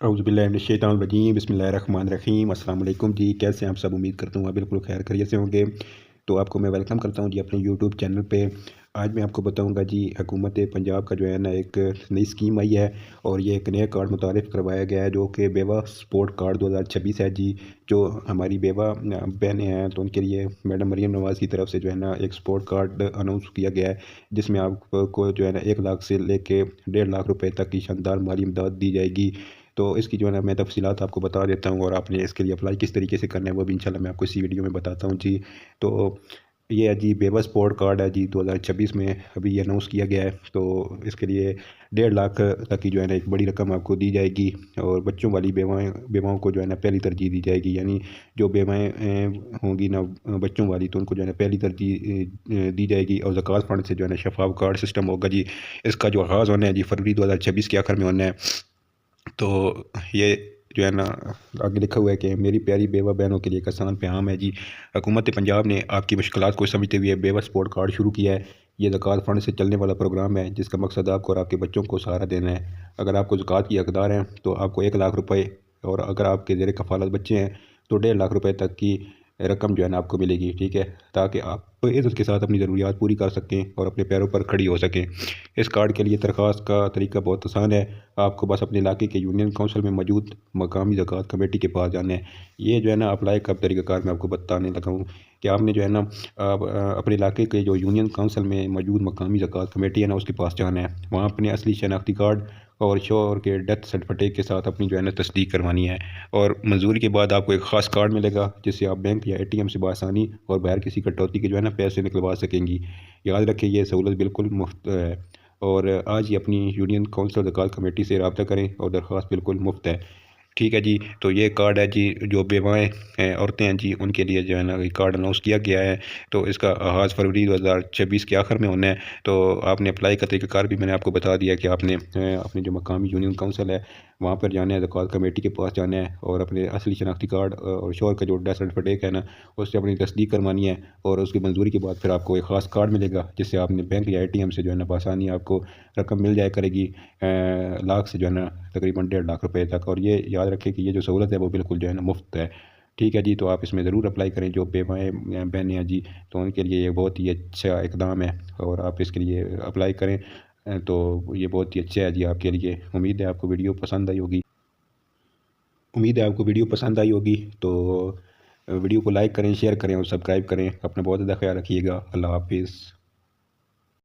अऊज़ुबिल्लाहिमिनश्शैतानिर्रजीम बिस्मिल्लाहिर्रहमानिर्रहीम अस्सलाम वालेकुम जी। कैसे हैं आप सब? उम्मीद करता हूँ आप बिल्कुल खैर खैरियत से होंगे। तो आपको मैं वेलकम करता हूँ जी अपने यूट्यूब चैनल पे। आज मैं आपको बताऊंगा जी हुकूमत पंजाब का जो है ना एक नई स्कीम आई है और ये एक नया कार्ड मुतारिफ़ करवाया गया है जो कि बेवा सपोर्ट कार्ड 2026 है जी। जो हमारी बेवा बहनें हैं तो उनके लिए मैडम मरीम नवाज़ की तरफ से जो है ना एक सपोर्ट कार्ड अनाउंस किया गया है, जिसमें आपको जो है ना 1 लाख से लेके 1.5 लाख रुपए तक की शानदार माली इमदाद दी जाएगी। तो इसकी जो है ना मैं तफ़सीलात आपको बता देता हूँ और आपने इसके लिए अप्लाई किस तरीके से करना है वो भी इंशाल्लाह मैं आपको इसी वीडियो में बताता हूँ जी। तो ये है जी बेवा स्पोर्ट कार्ड है जी 2026 में अभी ये अनाउंस किया गया है। तो इसके लिए 1.5 लाख तक की जो है ना एक बड़ी रकम आपको दी जाएगी और बच्चों वाली बेवाओं को जो है ना पहली तरजीह दी जाएगी। यानी जो बेवाएँ होंगी ना बच्चों वाली तो उनको जो है ना पहली तरजीह दी जाएगी और ज़कात फ़ंड से जो है ना शफ़ाफ़ कार्ड सिस्टम होगा जी। इसका जो आगाज़ होना है जी फरवरी 2026 के आखिर में होना है। तो ये जो है ना आगे लिखा हुआ है कि मेरी प्यारी बेवा बहनों के लिए एक आसान पैगाम है जी। हुकूमत पंजाब ने आपकी मुश्किलात को समझते हुए बेवा सपोर्ट कार्ड शुरू किया है। ये ज़कात फ़ंड से चलने वाला प्रोग्राम है जिसका मकसद आपको और आपके बच्चों को सहारा देना है। अगर आपको ज़कात की हकदार हैं तो आपको 1 लाख रुपये और अगर आपके ज़ेर कफ़ालत बच्चे हैं तो 1.5 लाख रुपये तक की रकम जो है ना आपको मिलेगी, ठीक है, ताकि आप इज़्ज़त के साथ अपनी ज़रूरियात पूरी कर सकें और अपने पैरों पर खड़ी हो सकें। इस कार्ड के लिए दरख्वास्त का तरीका बहुत आसान है। आपको बस अपने इलाके के यूनियन काउंसिल में मौजूद मकामी ज़कात कमेटी के पास जाना है। ये जो है ना अप्लाई का तरीक़ाकार मैं आपको बताने लगा हूँ कि आपने जो है ना अपने इलाके के जो यूनियन काउंसिल में मौजूद मकामी ज़कात कमेटी है ना उसके पास जाना है। वहाँ अपने असली शनाख्ती कार्ड और शोहर के डेथ सर्टिफिकेट के साथ अपनी जो है ना तस्दीक करवानी है और मंजूरी के बाद आपको एक ख़ास कार्ड मिलेगा जिससे आप बैंक या एटीएम से बआसानी और बगैर किसी कटौती के जो है ना पैसे निकलवा सकेंगी। याद रखें ये सहूलत बिल्कुल मुफ्त है और आज ही अपनी यूनियन काउंसिल ज़कात कमेटी से रब्ता करें और दरख्वास्त बिल्कुल मुफ्त है। ठीक है जी। तो ये कार्ड है जी जो बेवाएँ हैं औरतें हैं जी उनके लिए जो है ना ये कार्ड अनाउंस किया गया है। तो इसका आगाज़ फरवरी 2026 के आखिर में होना है। तो आपने अप्लाई का तरीक़ाकार भी मैंने आपको बता दिया कि आपने अपने जो मकामी यूनियन काउंसिल है वहाँ पर जाना है, ज़कात कमेटी के पास जाना है और अपने असली शनाख्ती कार्ड और शोहर का जो डेथ सर्टिफिकेट है ना उससे अपनी तस्दीक करवानी है और उसकी मंजूरी के बाद फिर आपको एक ख़ास कार्ड मिलेगा जिससे आपने बैंक या एटीएम से जो है ना बआसानी आपको रकम मिल जाया करेगी लाख से जो है ना तकरीबन 1.5 लाख रुपए तक। और ये याद रखें कि ये जो सहूलत है वो बिल्कुल जो है ना मुफ्त है। ठीक है जी। तो आप इसमें ज़रूर अप्लाई करें जो बेवाएँ बहनें हैं जी, तो उनके लिए ये बहुत ही अच्छा इकदाम है और आप इसके लिए अप्लाई करें। तो ये बहुत ही अच्छा है जी आपके लिए। उम्मीद है आपको वीडियो पसंद आई होगी। तो वीडियो को लाइक करें, शेयर करें और सब्सक्राइब करें। अपना बहुत ज़्यादा ख्याल रखिएगा। अल्लाह हाफिज़।